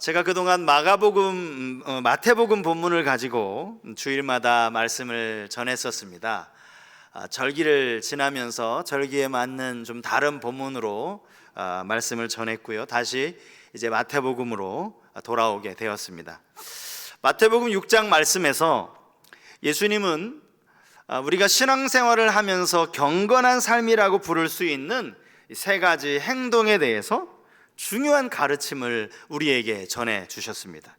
제가 그동안 마태복음 본문을 가지고 주일마다 말씀을 전했었습니다. 절기를 지나면서 절기에 맞는 좀 다른 본문으로 말씀을 전했고요. 다시 이제 마태복음으로 돌아오게 되었습니다. 마태복음 6장 말씀에서 예수님은 우리가 신앙생활을 하면서 경건한 삶이라고 부를 수 있는 세 가지 행동에 대해서 중요한 가르침을 우리에게 전해 주셨습니다.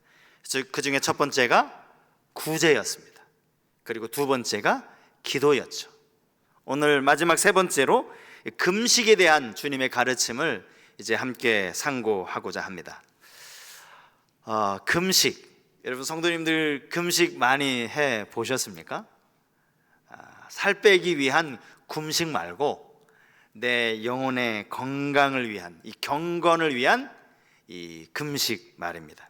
그 중에 첫 번째가 구제였습니다. 그리고 두 번째가 기도였죠. 오늘 마지막 세 번째로 금식에 대한 주님의 가르침을 이제 함께 상고하고자 합니다. 금식, 여러분 성도님들 금식 많이 해 보셨습니까? 살 빼기 위한 금식 말고 내 영혼의 건강을 위한, 이 경건을 위한 이 금식 말입니다.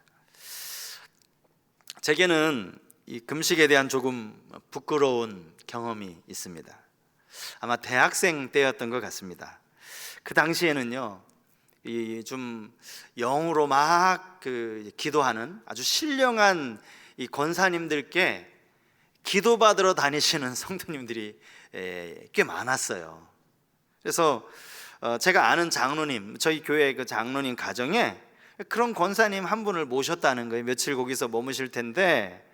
제게는 이 금식에 대한 조금 부끄러운 경험이 있습니다. 아마 대학생 때였던 것 같습니다. 그 당시에는요, 이 좀 영으로 막 기도하는 아주 신령한 이 권사님들께 기도받으러 다니시는 성도님들이 꽤 많았어요. 그래서 제가 아는 장로님, 저희 교회 그 장로님 가정에 그런 권사님 한 분을 모셨다는 거예요. 며칠 거기서 머무실 텐데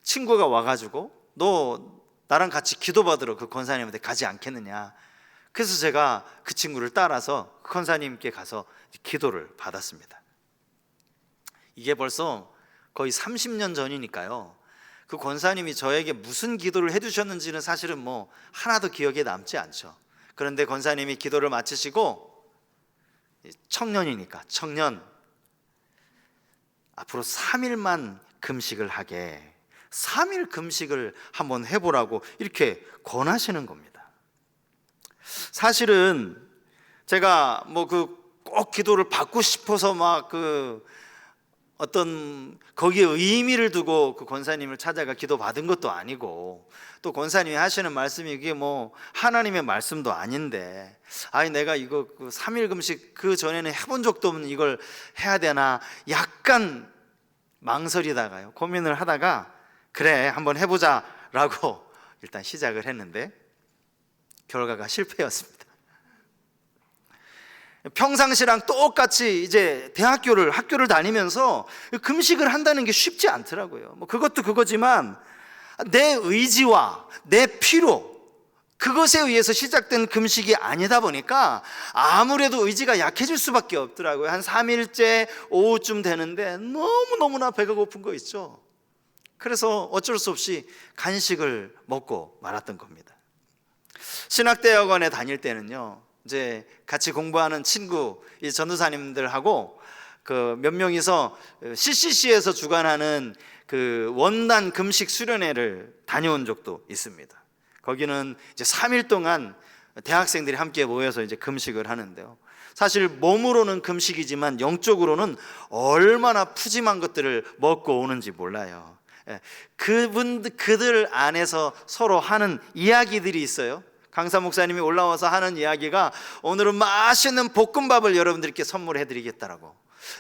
친구가 와가지고 너 나랑 같이 기도받으러 그 권사님한테 가지 않겠느냐. 그래서 제가 그 친구를 따라서 그 권사님께 가서 기도를 받았습니다. 이게 벌써 거의 30년 전이니까요. 그 권사님이 저에게 무슨 기도를 해주셨는지는 사실은 뭐 하나도 기억에 남지 않죠. 그런데 권사님이 기도를 마치시고 청년 앞으로 3일만 금식을 하게, 3일 금식을 한번 해보라고 이렇게 권하시는 겁니다. 사실은 제가 뭐 꼭 기도를 받고 싶어서 막 어떤 거기에 의미를 두고 그 권사님을 찾아가 기도 받은 것도 아니고, 또 권사님이 하시는 말씀이 이게 뭐 하나님의 말씀도 아닌데, 내가 이거 3일 금식 그 전에는 해본 적도 없는 이걸 해야 되나 약간 망설이다가요, 고민을 하다가 그래 한번 해보자 라고 일단 시작을 했는데 결과가 실패였습니다. 평상시랑 똑같이 이제 학교를 다니면서 금식을 한다는 게 쉽지 않더라고요. 뭐 그것도 그거지만 내 의지와 내 피로, 그것에 의해서 시작된 금식이 아니다 보니까 아무래도 의지가 약해질 수밖에 없더라고요. 한 3일째 오후쯤 되는데 너무너무나 배가 고픈 거 있죠. 그래서 어쩔 수 없이 간식을 먹고 말았던 겁니다. 신학대학원에 다닐 때는요, 이제 같이 공부하는 친구, 이 전도사님들하고 몇 명이서 CCC에서 주관하는 원단 금식 수련회를 다녀온 적도 있습니다. 거기는 이제 3일 동안 대학생들이 함께 모여서 이제 금식을 하는데요. 사실 몸으로는 금식이지만 영적으로는 얼마나 푸짐한 것들을 먹고 오는지 몰라요. 그들 안에서 서로 하는 이야기들이 있어요. 강사 목사님이 올라와서 하는 이야기가, 오늘은 맛있는 볶음밥을 여러분들께 선물해 드리겠다라고.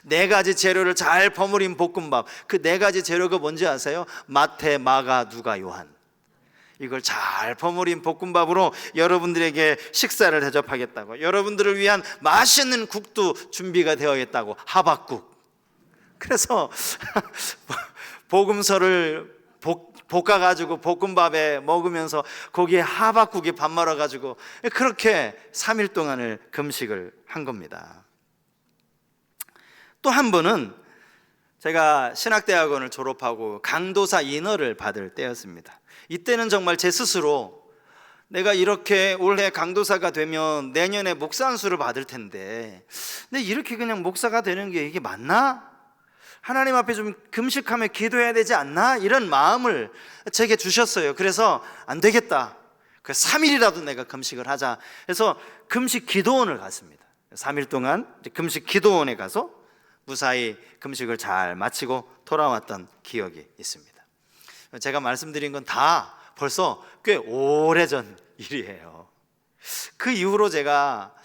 4가지 재료를 잘 버무린 볶음밥. 그 4가지 재료가 뭔지 아세요? 마태, 마가, 누가, 요한. 이걸 잘 버무린 볶음밥으로 여러분들에게 식사를 대접하겠다고. 여러분들을 위한 맛있는 국도 준비가 되어 있다고. 하박국. 그래서 복음서를 볶아가지고 볶음밥에 먹으면서 거기에 하박국에 밥 말아가지고 그렇게 3일 동안을 금식을 한 겁니다. 또 한 번은 제가 신학대학원을 졸업하고 강도사 인허를 받을 때였습니다. 이때는 정말 제 스스로 내가 이렇게 올해 강도사가 되면 내년에 목사 안수를 받을 텐데, 근데 이렇게 그냥 목사가 되는 게 이게 맞나? 하나님 앞에 좀 금식하며 기도해야 되지 않나? 이런 마음을 제게 주셨어요. 그래서 안 되겠다. 그래서 3일이라도 내가 금식을 하자. 그래서 금식 기도원을 갔습니다. 3일 동안 금식 기도원에 가서 무사히 금식을 잘 마치고 돌아왔던 기억이 있습니다. 제가 말씀드린 건 다 벌써 꽤 오래전 일이에요. 그 이후로 제가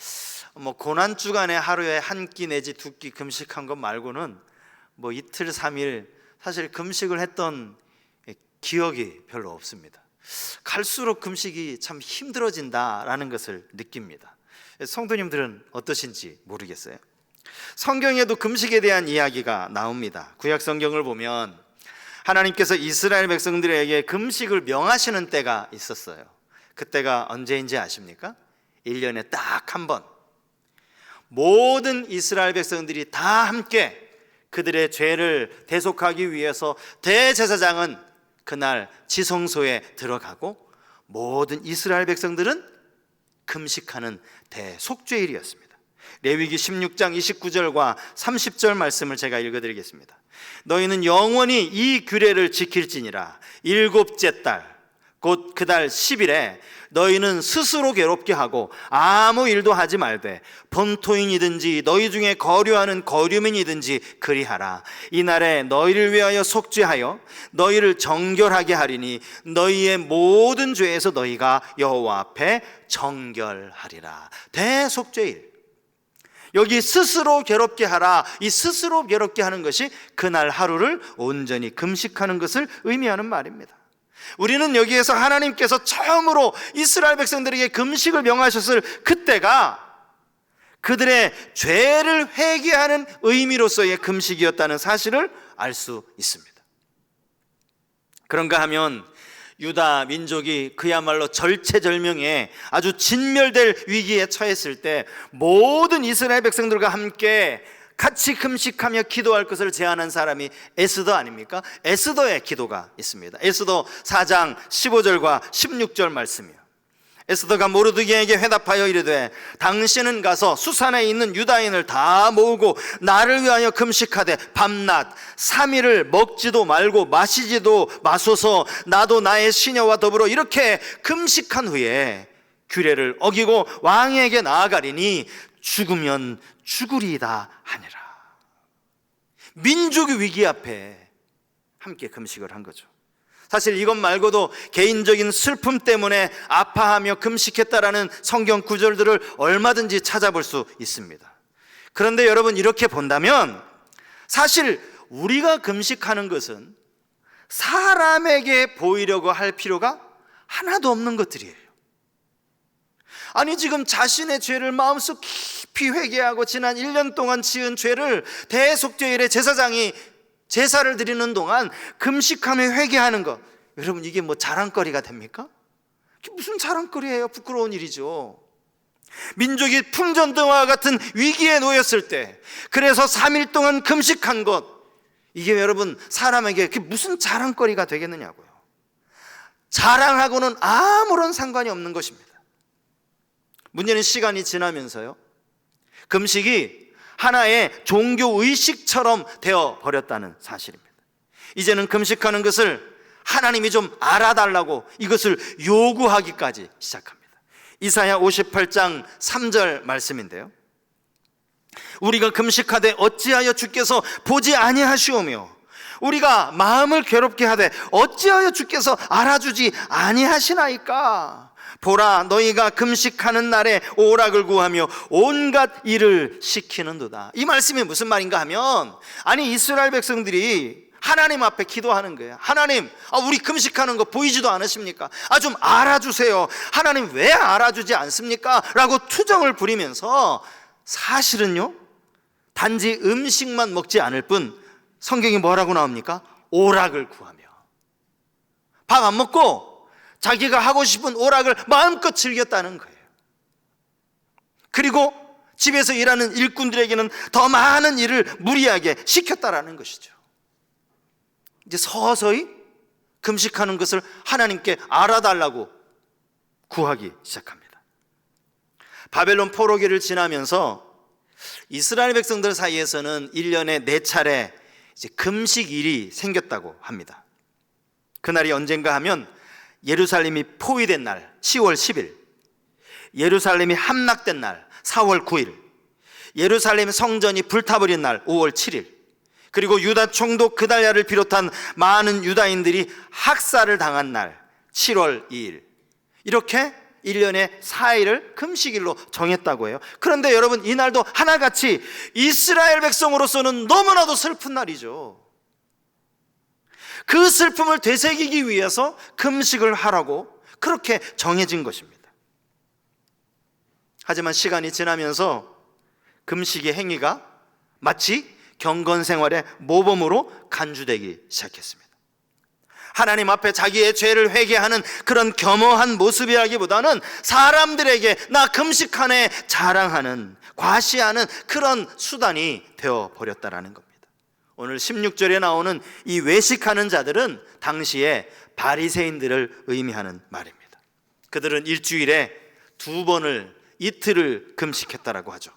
뭐 고난 주간에 하루에 한 끼 내지 두 끼 금식한 것 말고는 뭐 이틀 3일 사실 금식을 했던 기억이 별로 없습니다. 갈수록 금식이 참 힘들어진다라는 것을 느낍니다. 성도님들은 어떠신지 모르겠어요. 성경에도 금식에 대한 이야기가 나옵니다. 구약 성경을 보면 하나님께서 이스라엘 백성들에게 금식을 명하시는 때가 있었어요. 그때가 언제인지 아십니까? 1년에 딱 한 번, 모든 이스라엘 백성들이 다 함께 그들의 죄를 대속하기 위해서 대제사장은 그날 지성소에 들어가고 모든 이스라엘 백성들은 금식하는 대속죄일이었습니다. 레위기 16장 29절과 30절 말씀을 제가 읽어드리겠습니다. 너희는 영원히 이 규례를 지킬지니라. 일곱째 달 곧 그 달 10일에 너희는 스스로 괴롭게 하고 아무 일도 하지 말되 본토인이든지 너희 중에 거류하는 거류민이든지 그리하라. 이날에 너희를 위하여 속죄하여 너희를 정결하게 하리니 너희의 모든 죄에서 너희가 여호와 앞에 정결하리라. 대속죄일. 여기 스스로 괴롭게 하라. 이 스스로 괴롭게 하는 것이 그날 하루를 온전히 금식하는 것을 의미하는 말입니다. 우리는 여기에서 하나님께서 처음으로 이스라엘 백성들에게 금식을 명하셨을 그때가 그들의 죄를 회개하는 의미로서의 금식이었다는 사실을 알 수 있습니다. 그런가 하면 유다 민족이 그야말로 절체절명의 아주 진멸될 위기에 처했을 때 모든 이스라엘 백성들과 함께 같이 금식하며 기도할 것을 제안한 사람이 에스더 아닙니까? 에스더의 기도가 있습니다. 에스더 4장 15절과 16절 말씀이요. 에스더가 모르드게에게 회답하여 이르되 당신은 가서 수산에 있는 유다인을 다 모으고 나를 위하여 금식하되 밤낮 3일을 먹지도 말고 마시지도 마소서. 나도 나의 시녀와 더불어 이렇게 금식한 후에 규례를 어기고 왕에게 나아가리니 죽으면 죽으리이다 하니라. 민족의 위기 앞에 함께 금식을 한 거죠. 사실 이것 말고도 개인적인 슬픔 때문에 아파하며 금식했다라는 성경 구절들을 얼마든지 찾아볼 수 있습니다. 그런데 여러분, 이렇게 본다면 사실 우리가 금식하는 것은 사람에게 보이려고 할 필요가 하나도 없는 것들이에요. 아니, 지금 자신의 죄를 마음속 깊이 회개하고 지난 1년 동안 지은 죄를 대속죄일에 제사장이 제사를 드리는 동안 금식하며 회개하는 것, 여러분, 이게 뭐 자랑거리가 됩니까? 이게 무슨 자랑거리예요? 부끄러운 일이죠. 민족이 풍전등화와 같은 위기에 놓였을 때 그래서 3일 동안 금식한 것, 이게 여러분 사람에게 그게 무슨 자랑거리가 되겠느냐고요. 자랑하고는 아무런 상관이 없는 것입니다. 문제는 시간이 지나면서요, 금식이 하나의 종교의식처럼 되어버렸다는 사실입니다. 이제는 금식하는 것을 하나님이 좀 알아달라고 이것을 요구하기까지 시작합니다. 이사야 58장 3절 말씀인데요, 우리가 금식하되 어찌하여 주께서 보지 아니하시오며 우리가 마음을 괴롭게 하되 어찌하여 주께서 알아주지 아니하시나이까. 보라, 너희가 금식하는 날에 오락을 구하며 온갖 일을 시키는도다. 이 말씀이 무슨 말인가 하면, 아니 이스라엘 백성들이 하나님 앞에 기도하는 거예요. 하나님, 우리 금식하는 거 보이지도 않으십니까? 좀 알아주세요. 하나님 왜 알아주지 않습니까? 라고 투정을 부리면서 사실은요, 단지 음식만 먹지 않을 뿐 성경이 뭐라고 나옵니까? 오락을 구하며, 밥 안 먹고 자기가 하고 싶은 오락을 마음껏 즐겼다는 거예요. 그리고 집에서 일하는 일꾼들에게는 더 많은 일을 무리하게 시켰다라는 것이죠. 이제 서서히 금식하는 것을 하나님께 알아달라고 구하기 시작합니다. 바벨론 포로기를 지나면서 이스라엘 백성들 사이에서는 1년에 4차례 이제 금식일이 생겼다고 합니다. 그날이 언젠가 하면 예루살렘이 포위된 날 10월 10일, 예루살렘이 함락된 날 4월 9일, 예루살렘 성전이 불타버린 날 5월 7일, 그리고 유다 총독 그달랴를 비롯한 많은 유다인들이 학살을 당한 날 7월 2일, 이렇게 1년에 4일을 금식일로 정했다고 해요. 그런데 여러분, 이날도 하나같이 이스라엘 백성으로서는 너무나도 슬픈 날이죠. 그 슬픔을 되새기기 위해서 금식을 하라고 그렇게 정해진 것입니다. 하지만 시간이 지나면서 금식의 행위가 마치 경건 생활의 모범으로 간주되기 시작했습니다. 하나님 앞에 자기의 죄를 회개하는 그런 겸허한 모습이라기보다는 사람들에게 나 금식하네 자랑하는, 과시하는 그런 수단이 되어버렸다라는 겁니다. 오늘 16절에 나오는 이 외식하는 자들은 당시에 바리새인들을 의미하는 말입니다. 그들은 일주일에 2번을, 이틀을 금식했다라고 하죠.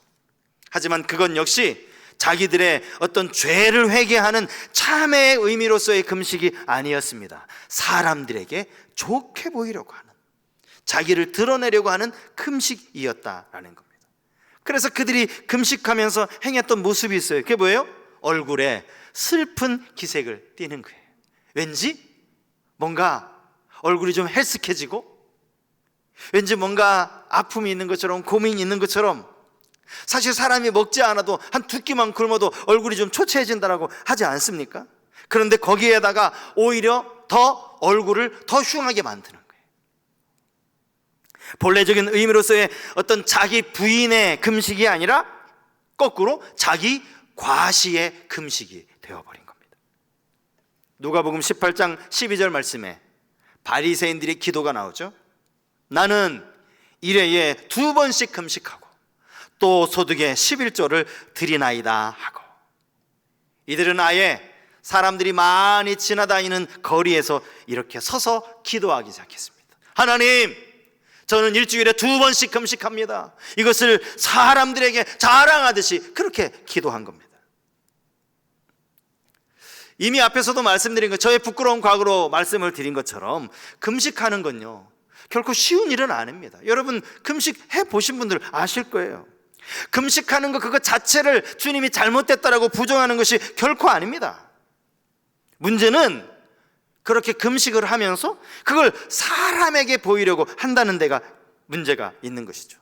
하지만 그건 역시 자기들의 어떤 죄를 회개하는 참회의 의미로서의 금식이 아니었습니다. 사람들에게 좋게 보이려고 하는, 자기를 드러내려고 하는 금식이었다라는 겁니다. 그래서 그들이 금식하면서 행했던 모습이 있어요. 그게 뭐예요? 얼굴에 슬픈 기색을 띠는 거예요. 왠지 뭔가 얼굴이 좀 헬쓱해지고, 왠지 뭔가 아픔이 있는 것처럼, 고민이 있는 것처럼, 사실 사람이 먹지 않아도 한 2끼만 굶어도 얼굴이 좀 초췌해진다라고 하지 않습니까? 그런데 거기에다가 오히려 더 얼굴을 더 흉하게 만드는 거예요. 본래적인 의미로서의 어떤 자기 부인의 금식이 아니라 거꾸로 자기 과시의 금식이 되어버린 겁니다. 누가복음 18장 12절 말씀에 바리새인들의 기도가 나오죠. 나는 일회에 2번씩 금식하고 또 소득의 11조를 드리나이다 하고, 이들은 아예 사람들이 많이 지나다니는 거리에서 이렇게 서서 기도하기 시작했습니다. 하나님, 저는 일주일에 2번씩 금식합니다. 이것을 사람들에게 자랑하듯이 그렇게 기도한 겁니다. 이미 앞에서도 말씀드린 것, 저의 부끄러운 과거로 말씀을 드린 것처럼 금식하는 건요 결코 쉬운 일은 아닙니다. 여러분 금식해 보신 분들 아실 거예요. 금식하는 것 그것 자체를 주님이 잘못됐다라고 부정하는 것이 결코 아닙니다. 문제는 그렇게 금식을 하면서 그걸 사람에게 보이려고 한다는 데가 문제가 있는 것이죠.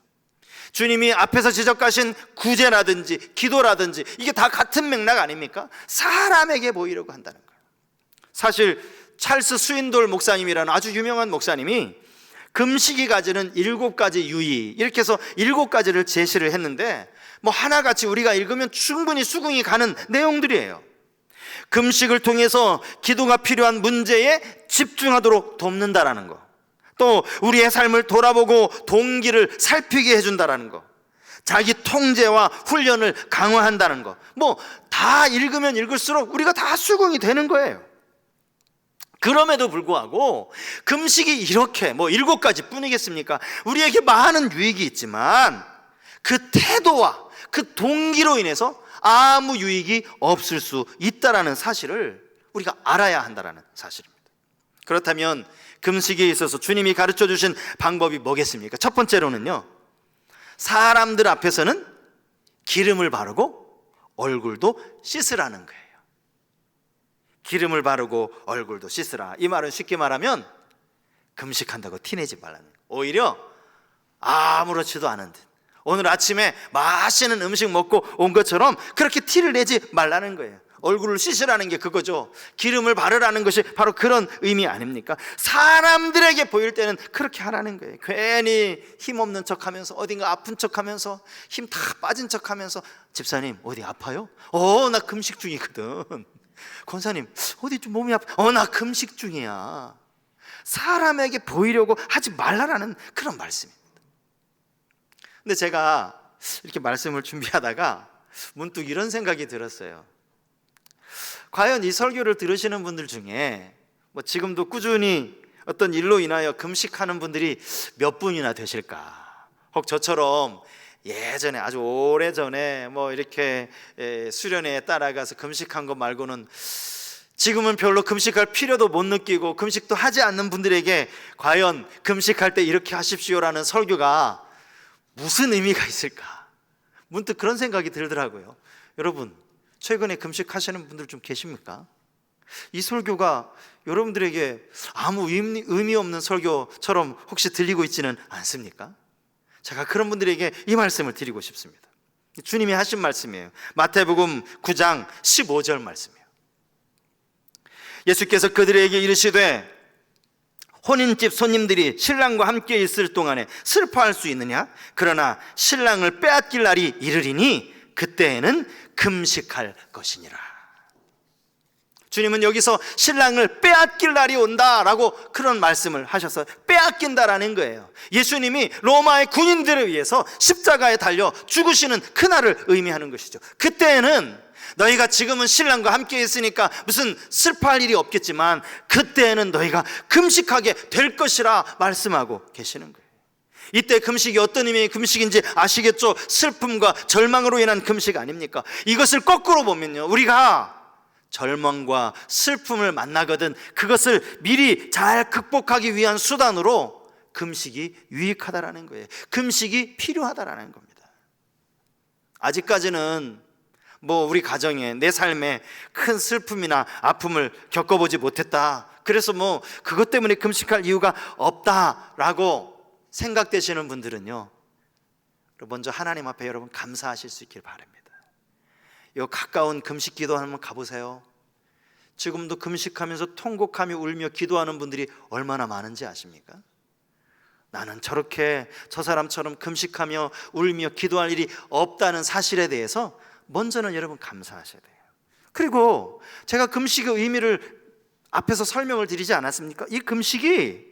주님이 앞에서 지적하신 구제라든지 기도라든지 이게 다 같은 맥락 아닙니까? 사람에게 보이려고 한다는 거예요. 사실 찰스 스윈돌 목사님이라는 아주 유명한 목사님이 금식이 가지는 7가지 유의, 이렇게 해서 7가지를 제시를 했는데 뭐 하나같이 우리가 읽으면 충분히 수긍이 가는 내용들이에요. 금식을 통해서 기도가 필요한 문제에 집중하도록 돕는다라는 거, 또 우리의 삶을 돌아보고 동기를 살피게 해준다라는 거, 자기 통제와 훈련을 강화한다는 거, 뭐 다 읽으면 읽을수록 우리가 다 수긍이 되는 거예요. 그럼에도 불구하고 금식이 이렇게 뭐 7가지 뿐이겠습니까? 우리에게 많은 유익이 있지만 그 태도와 그 동기로 인해서 아무 유익이 없을 수 있다라는 사실을 우리가 알아야 한다라는 사실입니다. 그렇다면 금식에 있어서 주님이 가르쳐 주신 방법이 뭐겠습니까? 첫 번째로는요, 사람들 앞에서는 기름을 바르고 얼굴도 씻으라는 거예요. 기름을 바르고 얼굴도 씻으라. 이 말은 쉽게 말하면 금식한다고 티내지 말라는 거예요. 오히려 아무렇지도 않은 듯 오늘 아침에 맛있는 음식 먹고 온 것처럼 그렇게 티를 내지 말라는 거예요. 얼굴을 씻으라는 게 그거죠. 기름을 바르라는 것이 바로 그런 의미 아닙니까? 사람들에게 보일 때는 그렇게 하라는 거예요. 괜히 힘없는 척하면서, 어딘가 아픈 척하면서, 힘 다 빠진 척하면서, 집사님 어디 아파요? 나 금식 중이거든. 권사님 어디 좀 몸이 아파? 나 금식 중이야. 사람에게 보이려고 하지 말라라는 그런 말씀입니다. 근데 제가 이렇게 말씀을 준비하다가 문득 이런 생각이 들었어요. 과연 이 설교를 들으시는 분들 중에 뭐 지금도 꾸준히 어떤 일로 인하여 금식하는 분들이 몇 분이나 되실까? 혹 저처럼 예전에 아주 오래전에 뭐 이렇게 수련회에 따라가서 금식한 것 말고는 지금은 별로 금식할 필요도 못 느끼고 금식도 하지 않는 분들에게 과연 금식할 때 이렇게 하십시오라는 설교가 무슨 의미가 있을까? 문득 그런 생각이 들더라고요. 여러분 최근에 금식하시는 분들 좀 계십니까? 이 설교가 여러분들에게 아무 의미 없는 설교처럼 혹시 들리고 있지는 않습니까? 제가 그런 분들에게 이 말씀을 드리고 싶습니다. 주님이 하신 말씀이에요. 마태복음 9장 15절 말씀이에요. 예수께서 그들에게 이르시되 혼인집 손님들이 신랑과 함께 있을 동안에 슬퍼할 수 있느냐? 그러나 신랑을 빼앗길 날이 이르리니 그때에는 금식할 것이니라. 주님은 여기서 신랑을 빼앗길 날이 온다라고 그런 말씀을 하셔서 빼앗긴다라는 거예요. 예수님이 로마의 군인들을 위해서 십자가에 달려 죽으시는 그날을 의미하는 것이죠. 그때에는 너희가 지금은 신랑과 함께 있으니까 무슨 슬퍼할 일이 없겠지만 그때에는 너희가 금식하게 될 것이라 말씀하고 계시는 거예요. 이때 금식이 어떤 의미의 금식인지 아시겠죠? 슬픔과 절망으로 인한 금식 아닙니까? 이것을 거꾸로 보면요, 우리가 절망과 슬픔을 만나거든 그것을 미리 잘 극복하기 위한 수단으로 금식이 유익하다라는 거예요. 금식이 필요하다라는 겁니다. 아직까지는 우리 가정에, 내 삶에 큰 슬픔이나 아픔을 겪어보지 못했다, 그래서 그것 때문에 금식할 이유가 없다라고 생각되시는 분들은요, 먼저 하나님 앞에 여러분 감사하실 수 있길 바랍니다. 요 가까운 금식 기도 한번 가보세요. 지금도 금식하면서 통곡하며 울며 기도하는 분들이 얼마나 많은지 아십니까? 나는 저렇게 저 사람처럼 금식하며 울며 기도할 일이 없다는 사실에 대해서 먼저는 여러분 감사하셔야 돼요. 그리고 제가 금식의 의미를 앞에서 설명을 드리지 않았습니까? 이 금식이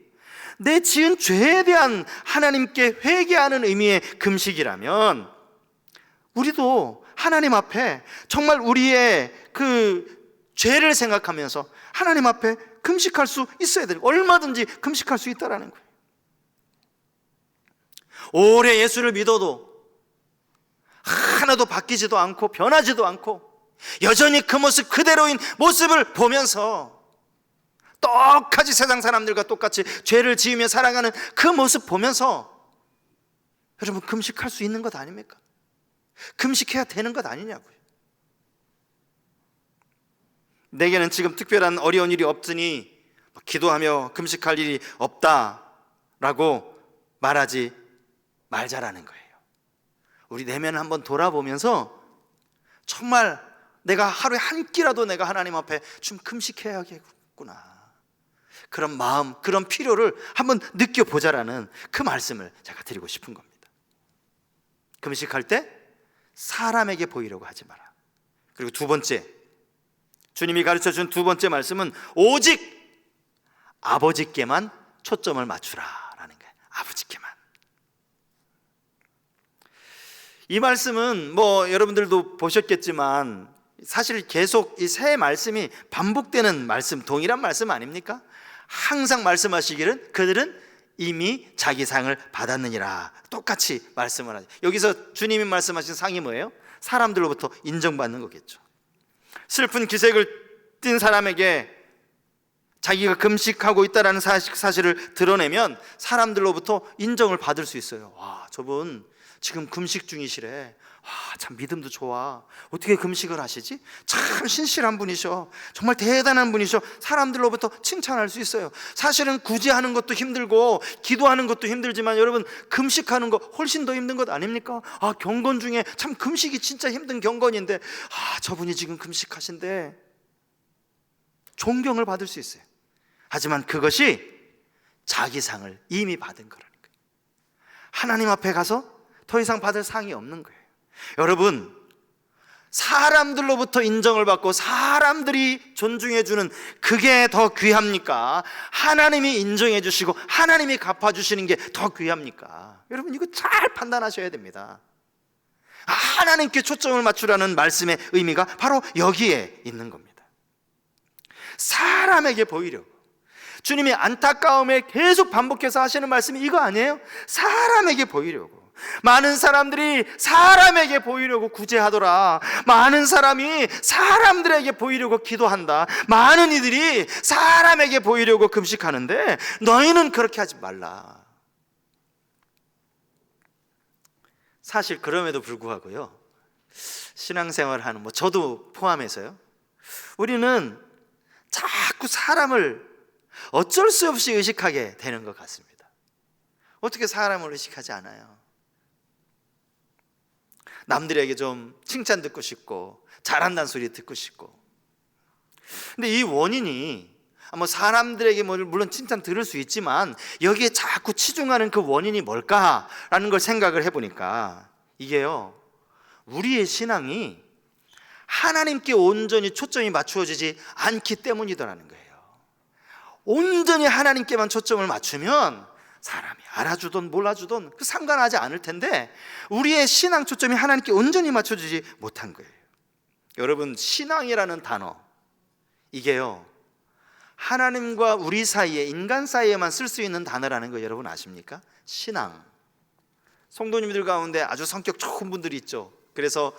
내 지은 죄에 대한 하나님께 회개하는 의미의 금식이라면 우리도 하나님 앞에 정말 우리의 그 죄를 생각하면서 하나님 앞에 금식할 수 있어야 돼요. 얼마든지 금식할 수 있다라는 거예요. 오래 예수를 믿어도 하나도 바뀌지도 않고 변하지도 않고 여전히 그 모습 그대로인 모습을 보면서 똑같이 세상 사람들과 똑같이 죄를 지으며 살아가는 그 모습 보면서 여러분 금식할 수 있는 것 아닙니까? 금식해야 되는 것 아니냐고요. 내게는 지금 특별한 어려운 일이 없으니 기도하며 금식할 일이 없다라고 말하지 말자라는 거예요. 우리 내면을 한번 돌아보면서 정말 내가 하루에 한 끼라도 내가 하나님 앞에 좀 금식해야겠구나, 그런 마음, 그런 필요를 한번 느껴보자라는 그 말씀을 제가 드리고 싶은 겁니다. 금식할 때 사람에게 보이려고 하지 마라. 그리고 두 번째, 주님이 가르쳐준 두 번째 말씀은 오직 아버지께만 초점을 맞추라라는 거예요. 아버지께만. 이 말씀은 여러분들도 보셨겠지만 사실 계속 이 세 말씀이 반복되는 말씀, 동일한 말씀 아닙니까? 항상 말씀하시기를 그들은 이미 자기 상을 받았느니라, 똑같이 말씀을 하죠. 여기서 주님이 말씀하신 상이 뭐예요? 사람들로부터 인정받는 거겠죠. 슬픈 기색을 띤 사람에게 자기가 금식하고 있다는 사실을 드러내면 사람들로부터 인정을 받을 수 있어요. 와, 저분 지금 금식 중이시래. 참 믿음도 좋아. 어떻게 금식을 하시지? 참 신실한 분이셔. 정말 대단한 분이셔. 사람들로부터 칭찬할 수 있어요. 사실은 구제하는 것도 힘들고 기도하는 것도 힘들지만 여러분 금식하는 거 훨씬 더 힘든 것 아닙니까? 경건 중에 참 금식이 진짜 힘든 경건인데 저분이 지금 금식하신데 존경을 받을 수 있어요. 하지만 그것이 자기 상을 이미 받은 거라는 거예요. 하나님 앞에 가서 더 이상 받을 상이 없는 거예요. 여러분, 사람들로부터 인정을 받고 사람들이 존중해 주는 그게 더 귀합니까? 하나님이 인정해 주시고 하나님이 갚아 주시는 게 더 귀합니까? 여러분 이거 잘 판단하셔야 됩니다. 하나님께 초점을 맞추라는 말씀의 의미가 바로 여기에 있는 겁니다. 사람에게 보이려고. 주님이 안타까움에 계속 반복해서 하시는 말씀이 이거 아니에요? 사람에게 보이려고. 많은 사람들이 사람에게 보이려고 구제하더라. 많은 사람이 사람들에게 보이려고 기도한다. 많은 이들이 사람에게 보이려고 금식하는데 너희는 그렇게 하지 말라. 사실 그럼에도 불구하고요, 신앙생활 하는 저도 포함해서요, 우리는 자꾸 사람을 어쩔 수 없이 의식하게 되는 것 같습니다. 어떻게 사람을 의식하지 않아요? 남들에게 좀 칭찬 듣고 싶고 잘한다는 소리 듣고 싶고. 근데 이 원인이 사람들에게 물론 칭찬 들을 수 있지만 여기에 자꾸 치중하는 그 원인이 뭘까라는 걸 생각을 해보니까 이게요, 우리의 신앙이 하나님께 온전히 초점이 맞추어지지 않기 때문이더라는 거예요. 온전히 하나님께만 초점을 맞추면 사람이 알아주든 몰라주든 상관하지 않을 텐데 우리의 신앙 초점이 하나님께 온전히 맞춰지지 못한 거예요. 여러분, 신앙이라는 단어, 이게요, 하나님과 우리 사이에, 인간 사이에만 쓸 수 있는 단어라는 거 여러분 아십니까? 신앙. 성도님들 가운데 아주 성격 좋은 분들이 있죠. 그래서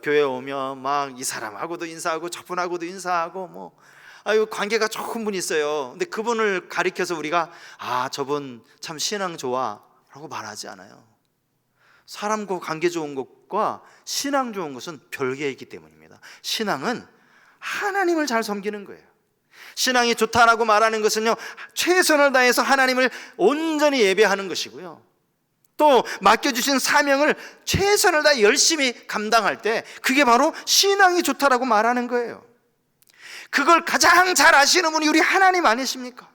교회 오면 막 이 사람하고도 인사하고 저분하고도 인사하고 관계가 좋은 분이 있어요. 근데 그분을 가리켜서 우리가 저분 참 신앙 좋아 라고 말하지 않아요. 사람과 관계 좋은 것과 신앙 좋은 것은 별개이기 때문입니다. 신앙은 하나님을 잘 섬기는 거예요. 신앙이 좋다라고 말하는 것은요, 최선을 다해서 하나님을 온전히 예배하는 것이고요, 또 맡겨주신 사명을 최선을 다해 열심히 감당할 때 그게 바로 신앙이 좋다라고 말하는 거예요. 그걸 가장 잘 아시는 분이 우리 하나님 아니십니까?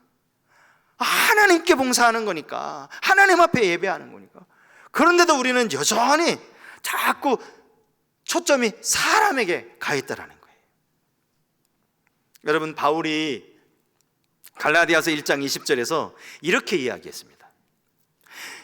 하나님께 봉사하는 거니까, 하나님 앞에 예배하는 거니까. 그런데도 우리는 여전히 자꾸 초점이 사람에게 가 있다라는 거예요. 여러분, 바울이 갈라디아서 1장 20절에서 이렇게 이야기했습니다.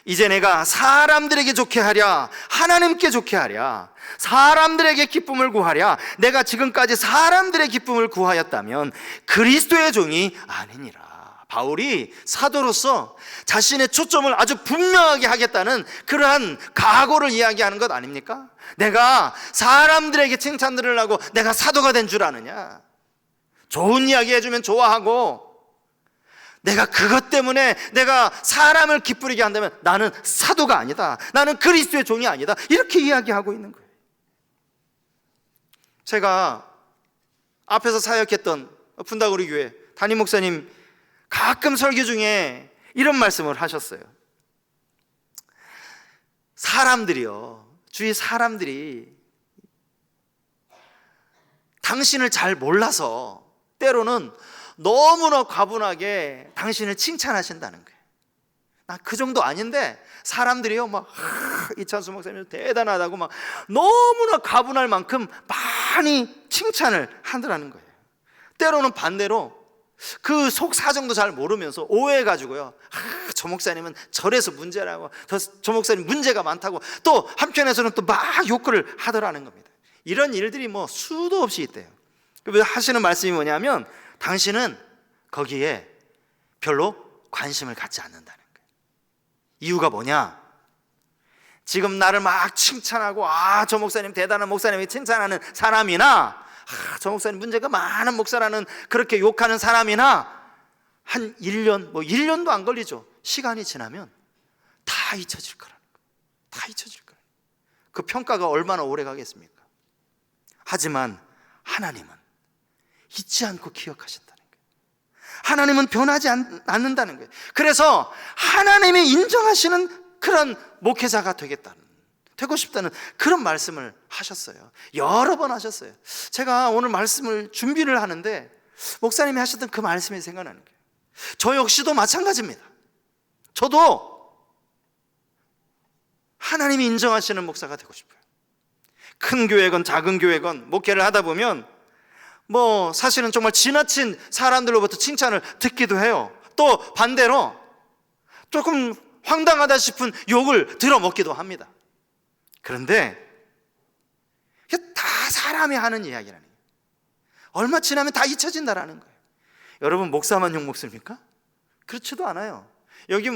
이제 내가 사람들에게 좋게 하랴, 하나님께 좋게 하랴, 사람들에게 기쁨을 구하랴, 내가 지금까지 사람들의 기쁨을 구하였다면 그리스도의 종이 아니니라. 바울이 사도로서 자신의 초점을 아주 분명하게 하겠다는 그러한 각오를 이야기하는 것 아닙니까? 내가 사람들에게 칭찬 들으려고 내가 사도가 된 줄 아느냐? 좋은 이야기 해주면 좋아하고, 내가 그것 때문에 내가 사람을 기쁘게 한다면 나는 사도가 아니다, 나는 그리스도의 종이 아니다, 이렇게 이야기하고 있는 거예요. 제가 앞에서 사역했던 분다구리 교회 담임 목사님 가끔 설교 중에 이런 말씀을 하셨어요. 주위 사람들이 당신을 잘 몰라서 때로는 너무나 과분하게 당신을 칭찬하신다는 거예요. 나 그 정도 아닌데 사람들이요 이찬수 목사님 대단하다고 너무나 과분할 만큼 많이 칭찬을 하더라는 거예요. 때로는 반대로 그 속 사정도 잘 모르면서 오해해가지고요, 저 목사님은 절에서 문제라고, 저 목사님 문제가 많다고, 또 한편에서는 또 막 욕을 하더라는 겁니다. 이런 일들이 수도 없이 있대요. 하시는 말씀이 뭐냐면, 당신은 거기에 별로 관심을 갖지 않는다는 거예요. 이유가 뭐냐? 지금 나를 막 칭찬하고 저 목사님 대단한 목사님이 칭찬하는 사람이나, 저 목사님 문제가 많은 목사라는 그렇게 욕하는 사람이나 한 1년, 1년도 안 걸리죠. 시간이 지나면 다 잊혀질 거라는 거예요. 다 잊혀질 거예요. 그 평가가 얼마나 오래 가겠습니까? 하지만 하나님은 잊지 않고 기억하신다는 거예요. 하나님은 변하지 않는다는 거예요. 그래서 하나님이 인정하시는 그런 목회자가 되고 싶다는 그런 말씀을 하셨어요. 여러 번 하셨어요. 제가 오늘 말씀을 준비를 하는데 목사님이 하셨던 그 말씀이 생각나는 거예요. 저 역시도 마찬가지입니다. 저도 하나님이 인정하시는 목사가 되고 싶어요. 큰 교회건 작은 교회건 목회를 하다 보면 사실은 정말 지나친 사람들로부터 칭찬을 듣기도 해요. 또 반대로 조금 황당하다 싶은 욕을 들어먹기도 합니다. 그런데 이게 다 사람이 하는 이야기라는 거예요. 얼마 지나면 다 잊혀진다라는 거예요. 여러분, 목사만 욕 먹습니까? 그렇지도 않아요. 여기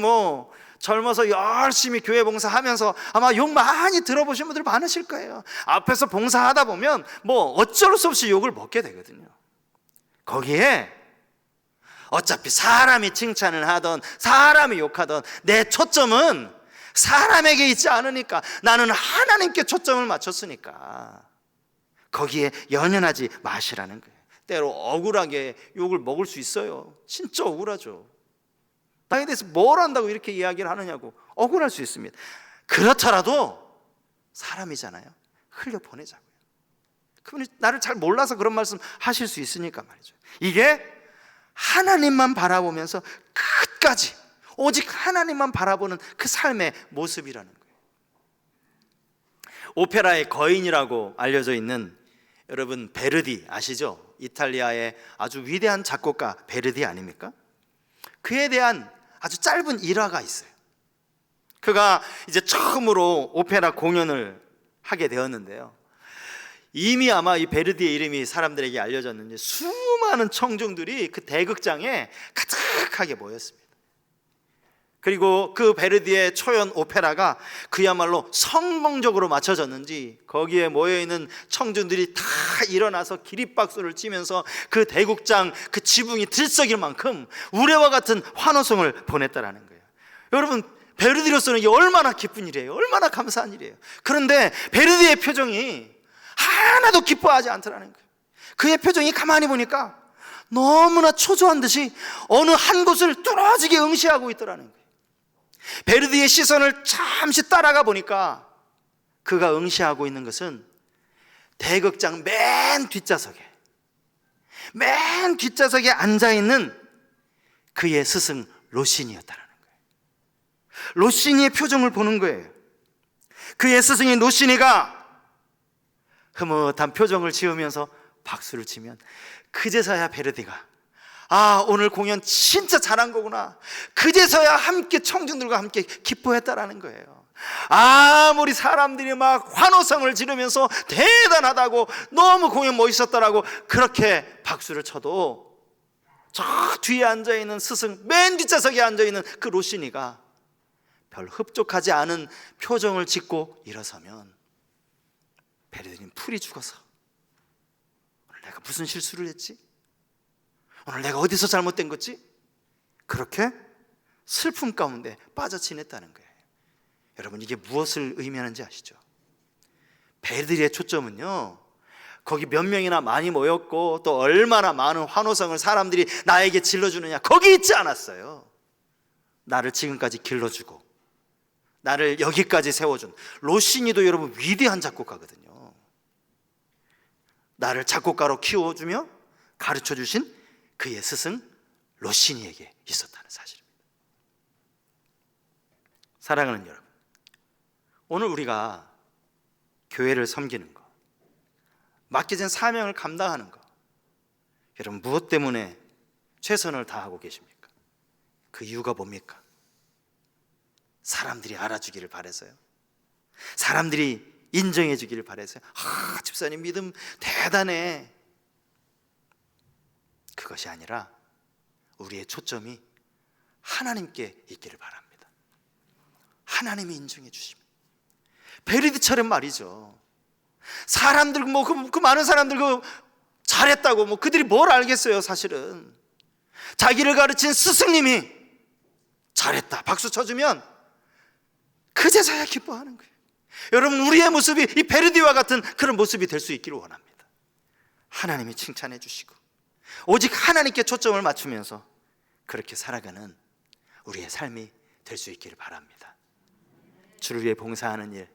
젊어서 열심히 교회 봉사하면서 아마 욕 많이 들어보신 분들 많으실 거예요. 앞에서 봉사하다 보면 어쩔 수 없이 욕을 먹게 되거든요. 거기에 어차피 사람이 칭찬을 하던 사람이 욕하던 내 초점은 사람에게 있지 않으니까, 나는 하나님께 초점을 맞췄으니까 거기에 연연하지 마시라는 거예요. 때로 억울하게 욕을 먹을 수 있어요. 진짜 억울하죠. 나에 대해서 뭘 안다고 이렇게 이야기를 하느냐고 억울할 수 있습니다. 그렇더라도 사람이잖아요. 흘려보내자고요. 그분이 나를 잘 몰라서 그런 말씀 하실 수 있으니까 말이죠. 이게 하나님만 바라보면서 끝까지 오직 하나님만 바라보는 그 삶의 모습이라는 거예요. 오페라의 거인이라고 알려져 있는 여러분 베르디 아시죠? 이탈리아의 아주 위대한 작곡가 베르디 아닙니까? 그에 대한 아주 짧은 일화가 있어요. 그가 이제 처음으로 오페라 공연을 하게 되었는데요, 이미 아마 이 베르디의 이름이 사람들에게 알려졌는지 수많은 청중들이 그 대극장에 가득하게 모였습니다. 그리고 그 베르디의 초연 오페라가 그야말로 성공적으로 마쳐졌는지 거기에 모여있는 청중들이 다 일어나서 기립박수를 치면서 그 대극장 그 지붕이 들썩일 만큼 우레와 같은 환호성을 보냈다라는 거예요. 여러분, 베르디로서는 이게 얼마나 기쁜 일이에요. 얼마나 감사한 일이에요. 그런데 베르디의 표정이 하나도 기뻐하지 않더라는 거예요. 그의 표정이 가만히 보니까 너무나 초조한 듯이 어느 한 곳을 뚫어지게 응시하고 있더라는 거예요. 베르디의 시선을 잠시 따라가 보니까 그가 응시하고 있는 것은 대극장 맨 뒷좌석에 앉아있는 그의 스승 로시니였다는 거예요. 로시니의 표정을 보는 거예요. 그의 스승인 로시니가 흐뭇한 표정을 지으면서 박수를 치면 그제서야 베르디가 오늘 공연 진짜 잘한 거구나, 그제서야 함께 청중들과 함께 기뻐했다라는 거예요. 아무리 사람들이 막 환호성을 지르면서 대단하다고, 너무 공연 멋있었다라고 그렇게 박수를 쳐도 저 뒤에 앉아있는 스승, 맨 뒷좌석에 앉아있는 그 로시니가 별 흡족하지 않은 표정을 짓고 일어서면 베르디는 풀이 죽어서 오늘 내가 무슨 실수를 했지? 오늘 내가 어디서 잘못된 거지? 그렇게 슬픔 가운데 빠져 지냈다는 거예요. 여러분, 이게 무엇을 의미하는지 아시죠? 베르디의 초점은요, 거기 몇 명이나 많이 모였고 또 얼마나 많은 환호성을 사람들이 나에게 질러주느냐, 거기 있지 않았어요. 나를 지금까지 길러주고 나를 여기까지 세워준 로시니도 여러분 위대한 작곡가거든요. 나를 작곡가로 키워주며 가르쳐주신 그의 스승 로시니에게 있었다는 사실입니다. 사랑하는 여러분, 오늘 우리가 교회를 섬기는 것, 맡겨진 사명을 감당하는 것, 여러분 무엇 때문에 최선을 다하고 계십니까? 그 이유가 뭡니까? 사람들이 알아주기를 바라서요? 사람들이 인정해 주기를 바라서요? 집사님 믿음 대단해. 그것이 아니라 우리의 초점이 하나님께 있기를 바랍니다. 하나님이 인정해 주시면, 베르디처럼 말이죠, 사람들 그 많은 사람들 잘했다고 그들이 뭘 알겠어요. 사실은 자기를 가르친 스승님이 잘했다 박수 쳐주면 그제서야 기뻐하는 거예요. 여러분, 우리의 모습이 이 베르디와 같은 그런 모습이 될 수 있기를 원합니다. 하나님이 칭찬해 주시고 오직 하나님께 초점을 맞추면서 그렇게 살아가는 우리의 삶이 될 수 있기를 바랍니다. 주를 위해 봉사하는 일,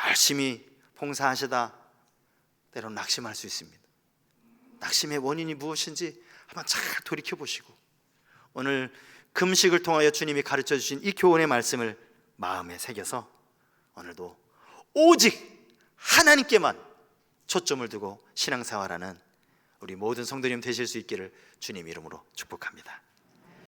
열심히 봉사하시다 때로는 낙심할 수 있습니다. 낙심의 원인이 무엇인지 한번 잘 돌이켜보시고 오늘 금식을 통하여 주님이 가르쳐 주신 이 교훈의 말씀을 마음에 새겨서 오늘도 오직 하나님께만 초점을 두고 신앙생활하는 우리 모든 성도님 되실 수 있기를 주님 이름으로 축복합니다.